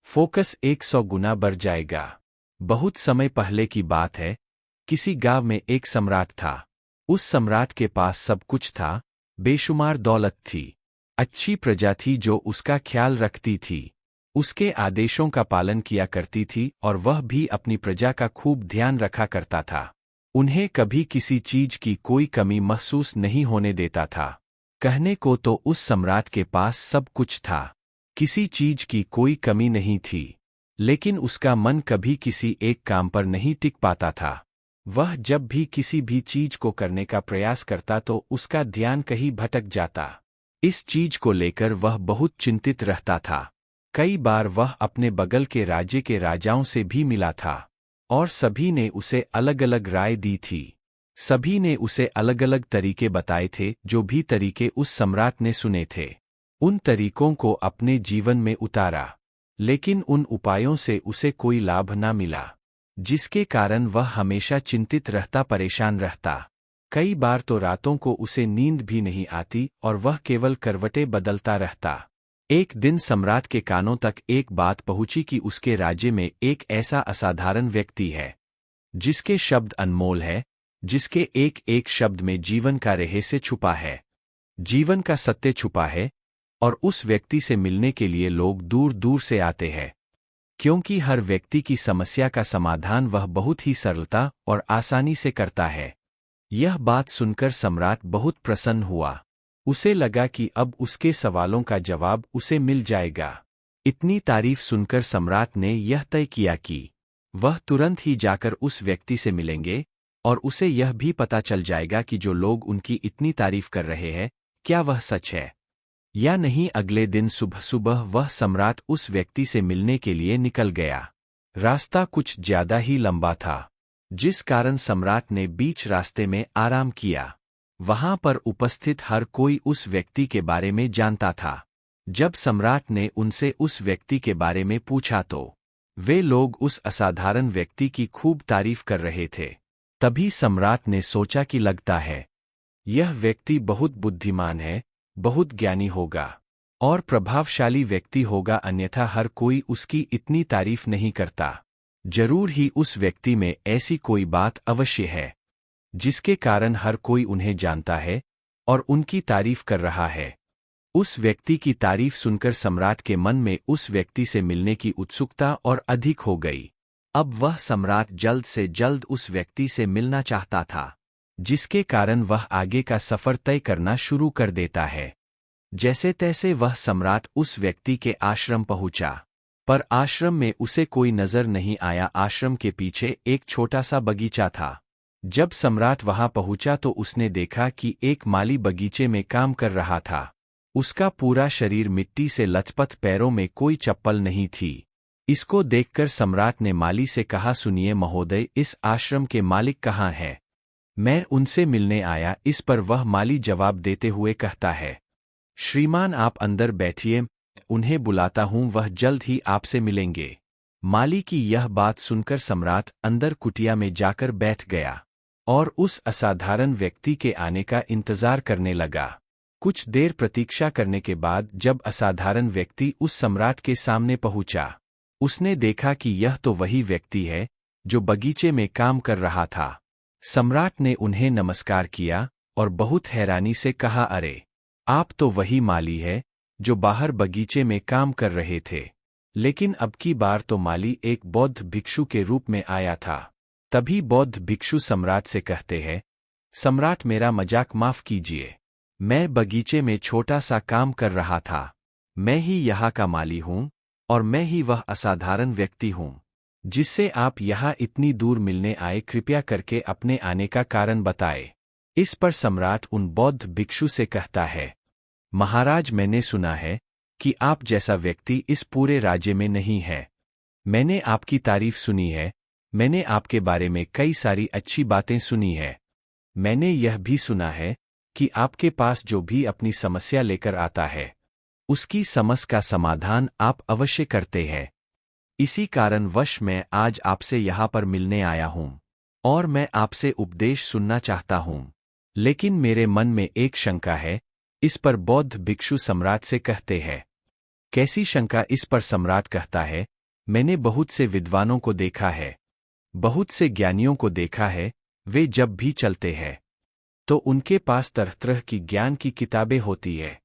Focus 100 गुना बढ़ जाएगा। बहुत समय पहले की बात है, किसी गांव में एक सम्राट था। उस सम्राट के पास सब कुछ था, बेशुमार दौलत थी, अच्छी प्रजा थी जो उसका ख्याल रखती थी, उसके आदेशों का पालन किया करती थी और वह भी अपनी प्रजा का खूब ध्यान रखा करता था। उन्हें कभी किसी चीज की कोई कमी महसूस नहीं होने देता था। कहने को तो उस सम्राट के पास सब कुछ था, किसी चीज की कोई कमी नहीं थी, लेकिन उसका मन कभी किसी एक काम पर नहीं टिक पाता था। वह जब भी किसी भी चीज को करने का प्रयास करता तो उसका ध्यान कहीं भटक जाता। इस चीज को लेकर वह बहुत चिंतित रहता था। कई बार वह अपने बगल के राज्य के राजाओं से भी मिला था और सभी ने उसे अलग अलग राय दी थी। सभी ने उसे अलग अलग तरीके बताए थे। जो भी तरीके उस सम्राट ने सुने थे, उन तरीकों को अपने जीवन में उतारा, लेकिन उन उपायों से उसे कोई लाभ न मिला, जिसके कारण वह हमेशा चिंतित रहता, परेशान रहता। कई बार तो रातों को उसे नींद भी नहीं आती और वह केवल करवटें बदलता रहता। एक दिन सम्राट के कानों तक एक बात पहुंची कि उसके राज्य में एक ऐसा असाधारण व्यक्ति है, जिसके शब्द अनमोल है, जिसके एक एक शब्द में जीवन का रहस्य छुपा है, जीवन का सत्य छुपा है, और उस व्यक्ति से मिलने के लिए लोग दूर दूर से आते हैं, क्योंकि हर व्यक्ति की समस्या का समाधान वह बहुत ही सरलता और आसानी से करता है। यह बात सुनकर सम्राट बहुत प्रसन्न हुआ। उसे लगा कि अब उसके सवालों का जवाब उसे मिल जाएगा। इतनी तारीफ सुनकर सम्राट ने यह तय किया कि वह तुरंत ही जाकर उस व्यक्ति से मिलेंगे और उसे यह भी पता चल जाएगा कि जो लोग उनकी इतनी तारीफ कर रहे हैं, क्या वह सच है या नहीं। अगले दिन सुबह सुबह वह सम्राट उस व्यक्ति से मिलने के लिए निकल गया। रास्ता कुछ ज्यादा ही लंबा था, जिस कारण सम्राट ने बीच रास्ते में आराम किया। वहां पर उपस्थित हर कोई उस व्यक्ति के बारे में जानता था। जब सम्राट ने उनसे उस व्यक्ति के बारे में पूछा तो वे लोग उस असाधारण व्यक्ति की खूब तारीफ कर रहे थे। तभी सम्राट ने सोचा कि लगता है यह व्यक्ति बहुत बुद्धिमान है, बहुत ज्ञानी होगा और प्रभावशाली व्यक्ति होगा, अन्यथा हर कोई उसकी इतनी तारीफ नहीं करता। जरूर ही उस व्यक्ति में ऐसी कोई बात अवश्य है, जिसके कारण हर कोई उन्हें जानता है और उनकी तारीफ कर रहा है। उस व्यक्ति की तारीफ सुनकर सम्राट के मन में उस व्यक्ति से मिलने की उत्सुकता और अधिक हो गई। अब वह सम्राट जल्द से जल्द उस व्यक्ति से मिलना चाहता था, जिसके कारण वह आगे का सफर तय करना शुरू कर देता है। जैसे तैसे वह सम्राट उस व्यक्ति के आश्रम पहुंचा, पर आश्रम में उसे कोई नजर नहीं आया। आश्रम के पीछे एक छोटा सा बगीचा था। जब सम्राट वहां पहुंचा तो उसने देखा कि एक माली बगीचे में काम कर रहा था। उसका पूरा शरीर मिट्टी से लथपथ, पैरों में कोई चप्पल नहीं थी। इसको देखकर सम्राट ने माली से कहा, सुनिए महोदय, इस आश्रम के मालिक कहाँ हैं? मैं उनसे मिलने आया। इस पर वह माली जवाब देते हुए कहता है, श्रीमान आप अंदर बैठिए, उन्हें बुलाता हूं, वह जल्द ही आपसे मिलेंगे। माली की यह बात सुनकर सम्राट अंदर कुटिया में जाकर बैठ गया और उस असाधारण व्यक्ति के आने का इंतजार करने लगा। कुछ देर प्रतीक्षा करने के बाद जब असाधारण व्यक्ति उस सम्राट के सामने पहुंचा, उसने देखा कि यह तो वही व्यक्ति है जो बगीचे में काम कर रहा था। सम्राट ने उन्हें नमस्कार किया और बहुत हैरानी से कहा, अरे, आप तो वही माली है जो बाहर बगीचे में काम कर रहे थे। लेकिन अब की बार तो माली एक बौद्ध भिक्षु के रूप में आया था। तभी बौद्ध भिक्षु सम्राट से कहते हैं, सम्राट मेरा मजाक माफ कीजिए, मैं बगीचे में छोटा सा काम कर रहा था। मैं ही यहाँ का माली हूँ और मैं ही वह असाधारण व्यक्ति हूँ जिससे आप यहाँ इतनी दूर मिलने आए। कृपया करके अपने आने का कारण बताए। इस पर सम्राट उन बौद्ध भिक्षु से कहता है, महाराज, मैंने सुना है कि आप जैसा व्यक्ति इस पूरे राज्य में नहीं है। मैंने आपकी तारीफ सुनी है, मैंने आपके बारे में कई सारी अच्छी बातें सुनी है। मैंने यह भी सुना है कि आपके पास जो भी अपनी समस्या लेकर आता है, उसकी समस्या का समाधान आप अवश्य करते हैं। इसी कारणवश मैं आज आपसे यहाँ पर मिलने आया हूँ और मैं आपसे उपदेश सुनना चाहता हूँ। लेकिन मेरे मन में एक शंका है। इस पर बौद्ध भिक्षु सम्राट से कहते हैं, कैसी शंका? इस पर सम्राट कहता है, मैंने बहुत से विद्वानों को देखा है, बहुत से ज्ञानियों को देखा है, वे जब भी चलते हैं तो उनके पास तरह तरह की ज्ञान की किताबें होती है।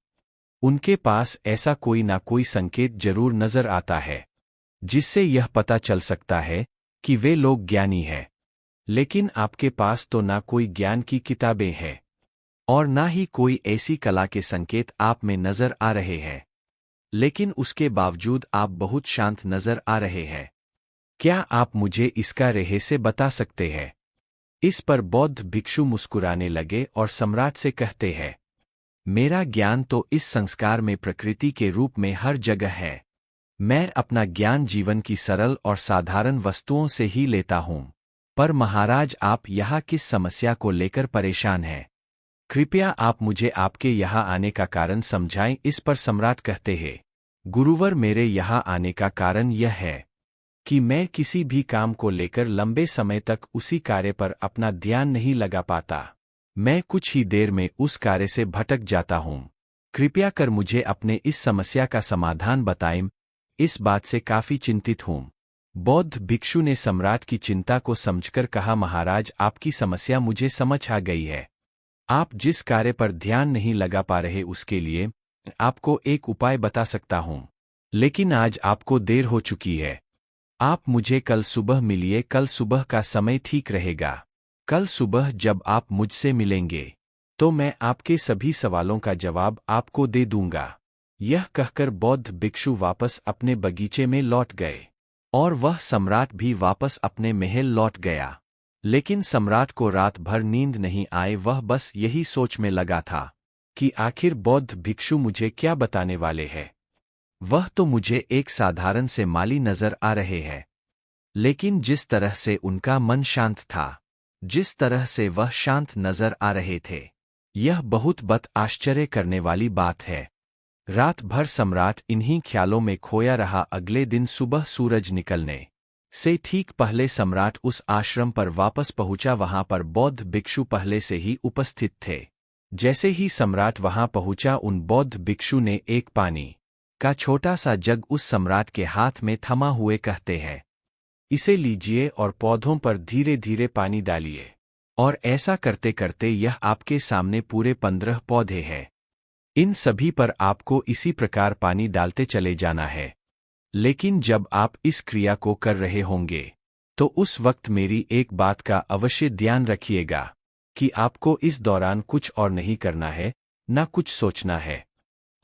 उनके पास ऐसा कोई ना कोई संकेत जरूर नजर आता है जिससे यह पता चल सकता है कि वे लोग ज्ञानी हैं। लेकिन आपके पास तो ना कोई ज्ञान की किताबें हैं और ना ही कोई ऐसी कला के संकेत आप में नजर आ रहे हैं, लेकिन उसके बावजूद आप बहुत शांत नजर आ रहे हैं। क्या आप मुझे इसका रहस्य बता सकते हैं? इस पर बौद्ध भिक्षु मुस्कुराने लगे और सम्राट से कहते हैं, मेरा ज्ञान तो इस संस्कार में प्रकृति के रूप में हर जगह है। मैं अपना ज्ञान जीवन की सरल और साधारण वस्तुओं से ही लेता हूं। पर महाराज, आप यहाँ किस समस्या को लेकर परेशान हैं? कृपया आप मुझे आपके यहाँ आने का कारण समझाएं। इस पर सम्राट कहते हैं, गुरुवर, मेरे यहाँ आने का कारण यह है कि मैं किसी भी काम को लेकर लंबे समय तक उसी कार्य पर अपना ध्यान नहीं लगा पाता। मैं कुछ ही देर में उस कार्य से भटक जाता हूँ। कृपया कर मुझे अपने इस समस्या का समाधान बताएं। इस बात से काफी चिंतित हूँ। बौद्ध भिक्षु ने सम्राट की चिंता को समझकर कहा, महाराज, आपकी समस्या मुझे समझ आ गई है। आप जिस कार्य पर ध्यान नहीं लगा पा रहे उसके लिए आपको एक उपाय बता सकता हूँ, लेकिन आज आपको देर हो चुकी है। आप मुझे कल सुबह मिलिए। कल सुबह का समय ठीक रहेगा। कल सुबह जब आप मुझसे मिलेंगे तो मैं आपके सभी सवालों का जवाब आपको दे दूंगा। यह कहकर बौद्ध भिक्षु वापस अपने बगीचे में लौट गए और वह सम्राट भी वापस अपने महल लौट गया। लेकिन सम्राट को रात भर नींद नहीं आए। वह बस यही सोच में लगा था कि आखिर बौद्ध भिक्षु मुझे क्या बताने वाले हैं। वह तो मुझे एक साधारण से माली नजर आ रहे हैं, लेकिन जिस तरह से उनका मन शांत था, जिस तरह से वह शांत नजर आ रहे थे, यह बहुत आश्चर्य करने वाली बात है। रात भर सम्राट इन्हीं ख्यालों में खोया रहा। अगले दिन सुबह सूरज निकलने से ठीक पहले सम्राट उस आश्रम पर वापस पहुंचा। वहां पर बौद्ध भिक्षु पहले से ही उपस्थित थे। जैसे ही सम्राट वहां पहुंचा, उन बौद्ध भिक्षु ने एक पानी का छोटा सा जग उस सम्राट के हाथ में थमा हुए कहते हैं, इसे लीजिए और पौधों पर धीरे धीरे पानी डालिए। और ऐसा करते करते यह आपके सामने पूरे 15 पौधे हैं। इन सभी पर आपको इसी प्रकार पानी डालते चले जाना है। लेकिन जब आप इस क्रिया को कर रहे होंगे तो उस वक्त मेरी एक बात का अवश्य ध्यान रखिएगा कि आपको इस दौरान कुछ और नहीं करना है, ना कुछ सोचना है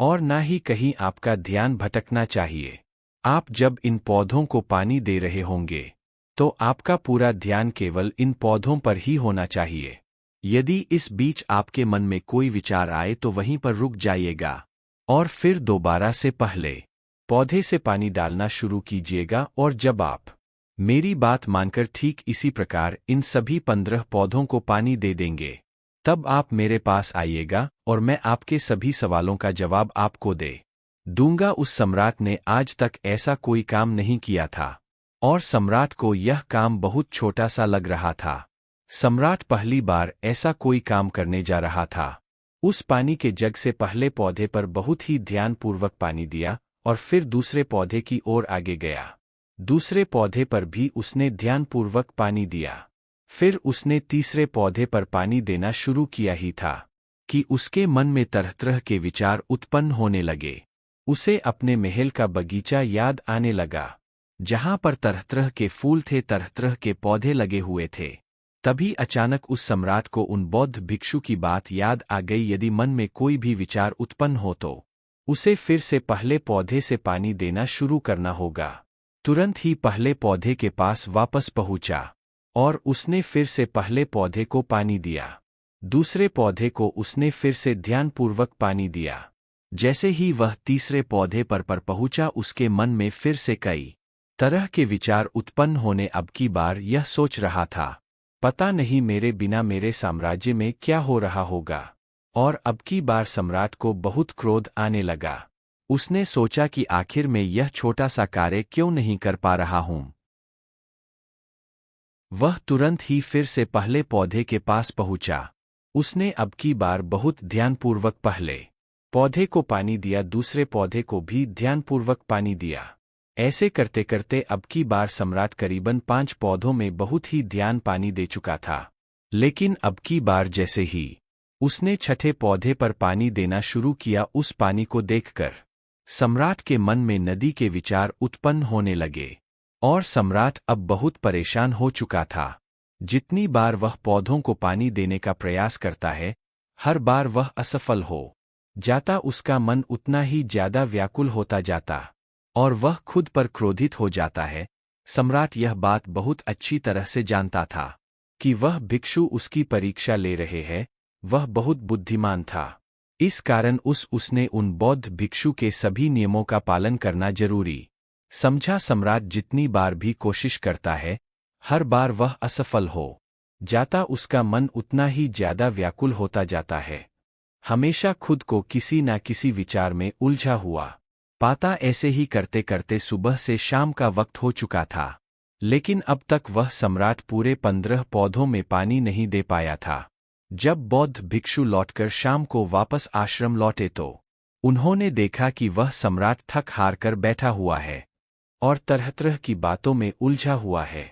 और ना ही कहीं आपका ध्यान भटकना चाहिए। आप जब इन पौधों को पानी दे रहे होंगे तो आपका पूरा ध्यान केवल इन पौधों पर ही होना चाहिए। यदि इस बीच आपके मन में कोई विचार आए तो वहीं पर रुक जाइएगा और फिर दोबारा से पहले पौधे से पानी डालना शुरू कीजिएगा। और जब आप मेरी बात मानकर ठीक इसी प्रकार इन सभी 15 पौधों को पानी दे देंगे, तब आप मेरे पास आइएगा और मैं आपके सभी सवालों का जवाब आपको दे दूंगा। उस सम्राट ने आज तक ऐसा कोई काम नहीं किया था और सम्राट को यह काम बहुत छोटा सा लग रहा था। सम्राट पहली बार ऐसा कोई काम करने जा रहा था। उस पानी के जग से पहले पौधे पर बहुत ही ध्यानपूर्वक पानी दिया और फिर दूसरे पौधे की ओर आगे गया। दूसरे पौधे पर भी उसने ध्यानपूर्वक पानी दिया। फिर उसने तीसरे पौधे पर पानी देना शुरू किया ही था कि उसके मन में तरह तरह के विचार उत्पन्न होने लगे। उसे अपने महल का बगीचा याद आने लगा, जहां पर तरह तरह के फूल थे, तरह तरह के पौधे लगे हुए थे। तभी अचानक उस सम्राट को उन बौद्ध भिक्षु की बात याद आ गई। यदि मन में कोई भी विचार उत्पन्न हो तो उसे फिर से पहले पौधे से पानी देना शुरू करना होगा। तुरंत ही पहले पौधे के पास वापस पहुंचा और उसने फिर से पहले पौधे को पानी दिया। दूसरे पौधे को उसने फिर से ध्यानपूर्वक पानी दिया। जैसे ही वह तीसरे पौधे पर पहुंचा, उसके मन में फिर से कई तरह के विचार उत्पन्न होने। अब की बार यह सोच रहा था, पता नहीं मेरे बिना मेरे साम्राज्य में क्या हो रहा होगा। और अब की बार सम्राट को बहुत क्रोध आने लगा। उसने सोचा कि आखिर मैं यह छोटा सा कार्य क्यों नहीं कर पा रहा हूं। वह तुरंत ही फिर से पहले पौधे के पास पहुंचा। उसने अब की बार बहुत ध्यानपूर्वक पहले पौधे को पानी दिया, दूसरे पौधे को भी ध्यानपूर्वक पानी दिया। ऐसे करते करते अब की बार सम्राट करीबन 5 पौधों में बहुत ही ध्यान पानी दे चुका था। लेकिन अब की बार जैसे ही उसने छठे पौधे पर पानी देना शुरू किया, उस पानी को देखकर सम्राट के मन में नदी के विचार उत्पन्न होने लगे और सम्राट अब बहुत परेशान हो चुका था। जितनी बार वह पौधों को पानी देने का प्रयास करता है, हर बार वह असफल हो जाता। उसका मन उतना ही ज्यादा व्याकुल होता जाता और वह खुद पर क्रोधित हो जाता है। सम्राट यह बात बहुत अच्छी तरह से जानता था कि वह भिक्षु उसकी परीक्षा ले रहे हैं। वह बहुत बुद्धिमान था, इस कारण उसने उन बौद्ध भिक्षु के सभी नियमों का पालन करना जरूरी समझा। सम्राट जितनी बार भी कोशिश करता है, हर बार वह असफल हो जाता। उसका मन उतना ही ज्यादा व्याकुल होता जाता है, हमेशा खुद को किसी न किसी विचार में उलझा हुआ पाता। ऐसे ही करते करते सुबह से शाम का वक्त हो चुका था, लेकिन अब तक वह सम्राट पूरे 15 पौधों में पानी नहीं दे पाया था। जब बौद्ध भिक्षु लौटकर शाम को वापस आश्रम लौटे तो उन्होंने देखा कि वह सम्राट थक हार कर बैठा हुआ है और तरह तरह की बातों में उलझा हुआ है।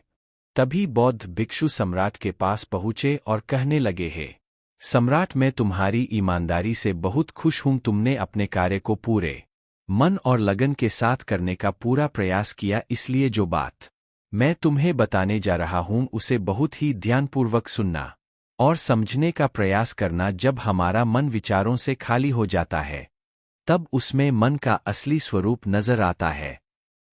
तभी बौद्ध भिक्षु सम्राट के पास पहुंचे और कहने लगे, हे सम्राट, मैं तुम्हारी ईमानदारी से बहुत खुश हूं। तुमने अपने कार्य को पूरे मन और लगन के साथ करने का पूरा प्रयास किया, इसलिए जो बात मैं तुम्हें बताने जा रहा हूं उसे बहुत ही ध्यानपूर्वक सुनना और समझने का प्रयास करना। जब हमारा मन विचारों से खाली हो जाता है, तब उसमें मन का असली स्वरूप नजर आता है।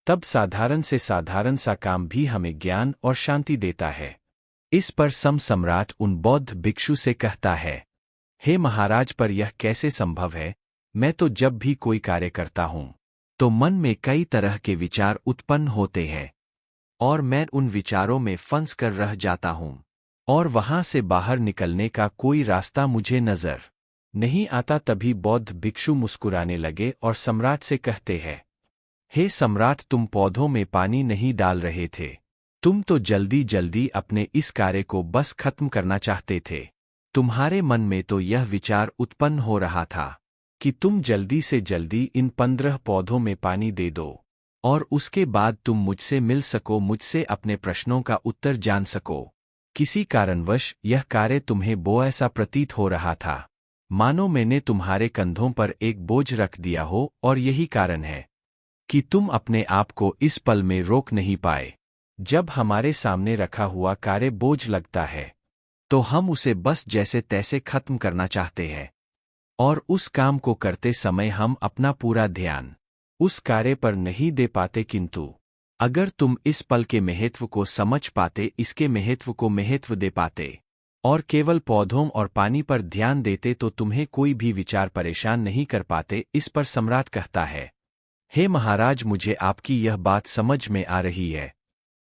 तब साधारण से साधारण सा काम भी हमें ज्ञान और शांति देता है। इस पर सम्राट उन बौद्ध भिक्षु से कहता है, हे महाराज, पर यह कैसे संभव है? मैं तो जब भी कोई कार्य करता हूं तो मन में कई तरह के विचार उत्पन्न होते हैं और मैं उन विचारों में फंस कर रह जाता हूं और वहां से बाहर निकलने का कोई रास्ता मुझे नजर नहीं आता। तभी बौद्ध भिक्षु मुस्कुराने लगे और सम्राट से कहते हैं, हे सम्राट, तुम पौधों में पानी नहीं डाल रहे थे, तुम तो जल्दी जल्दी अपने इस कार्य को बस खत्म करना चाहते थे। तुम्हारे मन में तो यह विचार उत्पन्न हो रहा था कि तुम जल्दी से जल्दी इन 15 पौधों में पानी दे दो और उसके बाद तुम मुझसे मिल सको, मुझसे अपने प्रश्नों का उत्तर जान सको। किसी कारणवश यह कार्य तुम्हें ऐसा प्रतीत हो रहा था मानो मैंने तुम्हारे कंधों पर एक बोझ रख दिया हो, और यही कारण है कि तुम अपने आप को इस पल में रोक नहीं पाए। जब हमारे सामने रखा हुआ कार्य बोझ लगता है तो हम उसे बस जैसे तैसे खत्म करना चाहते हैं और उस काम को करते समय हम अपना पूरा ध्यान उस कार्य पर नहीं दे पाते। किंतु अगर तुम इस पल के महत्व को समझ पाते, इसके महत्व को महत्व दे पाते और केवल पौधों और पानी पर ध्यान देते, तो तुम्हें कोई भी विचार परेशान नहीं कर पाते। इस पर सम्राट कहता है, हे महाराज, मुझे आपकी यह बात समझ में आ रही है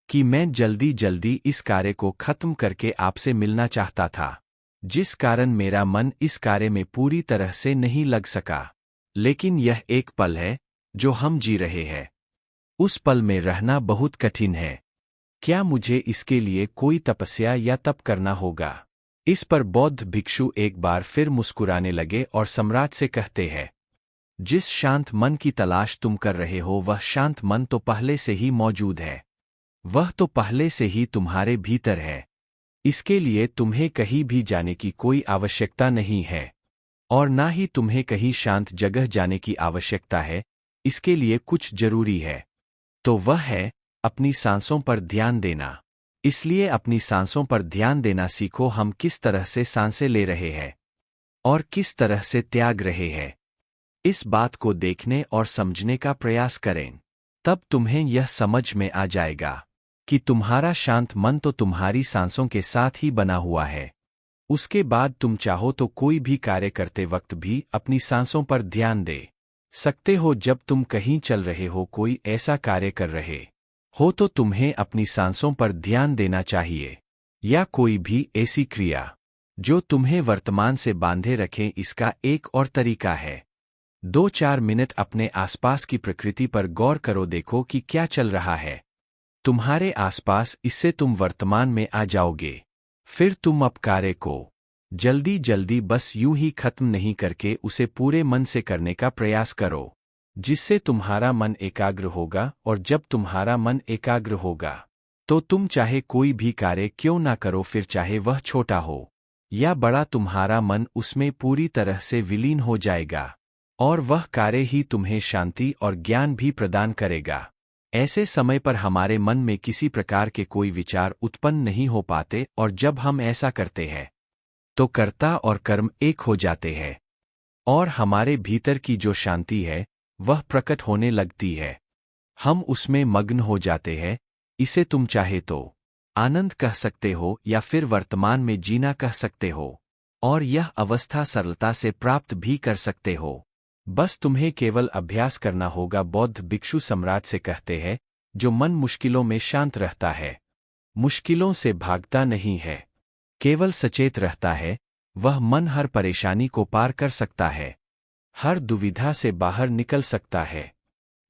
कि मैं जल्दी जल्दी इस कार्य को खत्म करके आपसे मिलना चाहता था, जिस कारण मेरा मन इस कार्य में पूरी तरह से नहीं लग सका। लेकिन यह एक पल है जो हम जी रहे हैं, उस पल में रहना बहुत कठिन है। क्या मुझे इसके लिए कोई तपस्या या तप करना होगा? इस पर बौद्ध भिक्षु एक बार फिर मुस्कुराने लगे और सम्राट से कहते हैं, जिस शांत मन की तलाश तुम कर रहे हो, वह शांत मन तो पहले से ही मौजूद है, वह तो पहले से ही तुम्हारे भीतर है। इसके लिए तुम्हें कहीं भी जाने की कोई आवश्यकता नहीं है और ना ही तुम्हें कहीं शांत जगह जाने की आवश्यकता है। इसके लिए कुछ जरूरी है, तो वह है अपनी सांसों पर ध्यान देना। इसलिए अपनी सांसों पर ध्यान देना सीखो। हम किस तरह से सांसें ले रहे हैं और किस तरह से त्याग रहे हैं, इस बात को देखने और समझने का प्रयास करें। तब तुम्हें यह समझ में आ जाएगा कि तुम्हारा शांत मन तो तुम्हारी सांसों के साथ ही बना हुआ है। उसके बाद तुम चाहो तो कोई भी कार्य करते वक्त भी अपनी सांसों पर ध्यान दे सकते हो। जब तुम कहीं चल रहे हो, कोई ऐसा कार्य कर रहे हो, तो तुम्हें अपनी सांसों पर ध्यान देना चाहिए, या कोई भी ऐसी क्रिया जो तुम्हें वर्तमान से बांधे रखें। इसका एक और तरीका है, 2-4 मिनट अपने आसपास की प्रकृति पर गौर करो, देखो कि क्या चल रहा है तुम्हारे आसपास। इससे तुम वर्तमान में आ जाओगे। फिर तुम अब कार्य को जल्दी जल्दी बस यूं ही खत्म नहीं करके उसे पूरे मन से करने का प्रयास करो। जिससे तुम्हारा मन एकाग्र होगा, और जब तुम्हारा मन एकाग्र होगा तो तुम चाहे कोई भी कार्य क्यों ना करो, फिर चाहे वह छोटा हो या बड़ा, तुम्हारा मन उसमें पूरी तरह से विलीन हो जाएगा और वह कार्य ही तुम्हें शांति और ज्ञान भी प्रदान करेगा। ऐसे समय पर हमारे मन में किसी प्रकार के कोई विचार उत्पन्न नहीं हो पाते, और जब हम ऐसा करते हैं तो कर्ता और कर्म एक हो जाते हैं और हमारे भीतर की जो शांति है वह प्रकट होने लगती है। हम उसमें मग्न हो जाते हैं। इसे तुम चाहे तो आनंद कह सकते हो या फिर वर्तमान में जीना कह सकते हो, और यह अवस्था सरलता से प्राप्त भी कर सकते हो। बस तुम्हें केवल अभ्यास करना होगा। बौद्ध भिक्षु सम्राट से कहते हैं, जो मन मुश्किलों में शांत रहता है, मुश्किलों से भागता नहीं है, केवल सचेत रहता है, वह मन हर परेशानी को पार कर सकता है, हर दुविधा से बाहर निकल सकता है।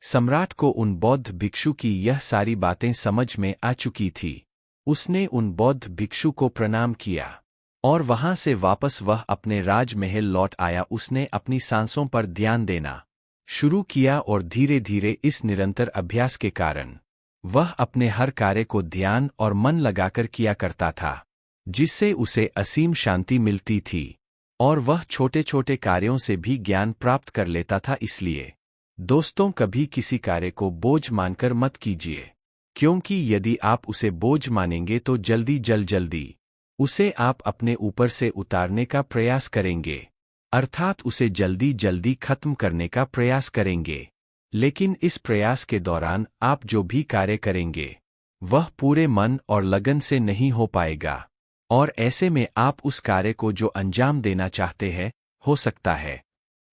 सम्राट को उन बौद्ध भिक्षु की यह सारी बातें समझ में आ चुकी थी। उसने उन बौद्ध भिक्षु को प्रणाम किया और वहां से वापस वह अपने राजमहल लौट आया। उसने अपनी सांसों पर ध्यान देना शुरू किया और धीरे धीरे इस निरंतर अभ्यास के कारण वह अपने हर कार्य को ध्यान और मन लगाकर किया करता था, जिससे उसे असीम शांति मिलती थी और वह छोटे छोटे कार्यों से भी ज्ञान प्राप्त कर लेता था। इसलिए दोस्तों, कभी किसी कार्य को बोझ मानकर मत कीजिए, क्योंकि यदि आप उसे बोझ मानेंगे तो जल्दी उसे आप अपने ऊपर से उतारने का प्रयास करेंगे, अर्थात उसे जल्दी खत्म करने का प्रयास करेंगे। लेकिन इस प्रयास के दौरान आप जो भी कार्य करेंगे वह पूरे मन और लगन से नहीं हो पाएगा, और ऐसे में आप उस कार्य को जो अंजाम देना चाहते हैं, हो सकता है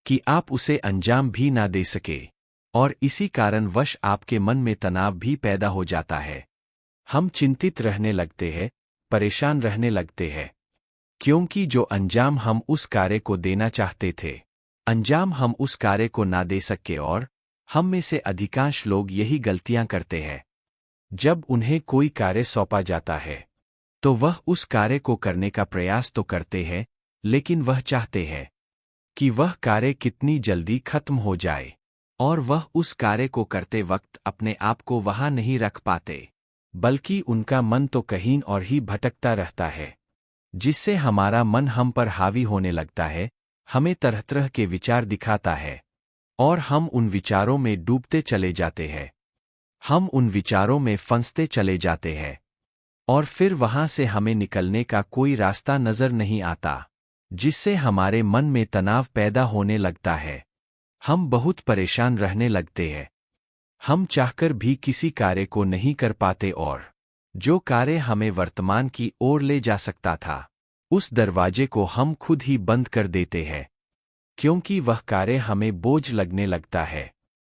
कि आप उसे अंजाम भी ना दे सके, और इसी कारणवश आपके मन में तनाव भी पैदा हो जाता है। हम चिंतित रहने लगते हैं, परेशान रहने लगते हैं, क्योंकि जो अंजाम हम उस कार्य को देना चाहते थे, अंजाम हम उस कार्य को ना दे सके। और हम में से अधिकांश लोग यही गलतियां करते हैं। जब उन्हें कोई कार्य सौंपा जाता है तो वह उस कार्य को करने का प्रयास तो करते हैं, लेकिन वह चाहते हैं कि वह कार्य कितनी जल्दी खत्म हो जाए, और वह उस कार्य को करते वक्त अपने आप को वहां नहीं रख पाते, बल्कि उनका मन तो कहीं और ही भटकता रहता है, जिससे हमारा मन हम पर हावी होने लगता है, हमें तरह तरह के विचार दिखाता है और हम उन विचारों में डूबते चले जाते हैं। हम उन विचारों में फंसते चले जाते हैं और फिर वहां से हमें निकलने का कोई रास्ता नजर नहीं आता, जिससे हमारे मन में तनाव पैदा होने लगता है। हम बहुत परेशान रहने लगते हैं। हम चाहकर भी किसी कार्य को नहीं कर पाते, और जो कार्य हमें वर्तमान की ओर ले जा सकता था, उस दरवाजे को हम खुद ही बंद कर देते हैं, क्योंकि वह कार्य हमें बोझ लगने लगता है।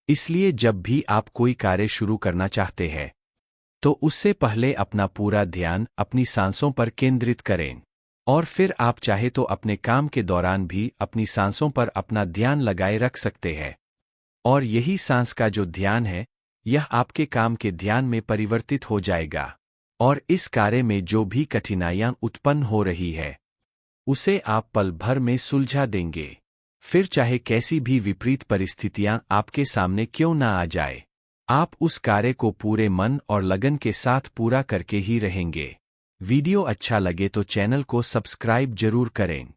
इसलिए जब भी आप कोई कार्य शुरू करना चाहते हैं तो उससे पहले अपना पूरा ध्यान अपनी सांसों पर केंद्रित करें, और फिर आप चाहे तो अपने काम के दौरान भी अपनी सांसों पर अपना ध्यान लगाए रख सकते हैं। और यही सांस का जो ध्यान है, यह आपके काम के ध्यान में परिवर्तित हो जाएगा, और इस कार्य में जो भी कठिनाइयां उत्पन्न हो रही है उसे आप पल भर में सुलझा देंगे। फिर चाहे कैसी भी विपरीत परिस्थितियां आपके सामने क्यों ना आ जाए, आप उस कार्य को पूरे मन और लगन के साथ पूरा करके ही रहेंगे। वीडियो अच्छा लगे तो चैनल को सब्सक्राइब जरूर करें।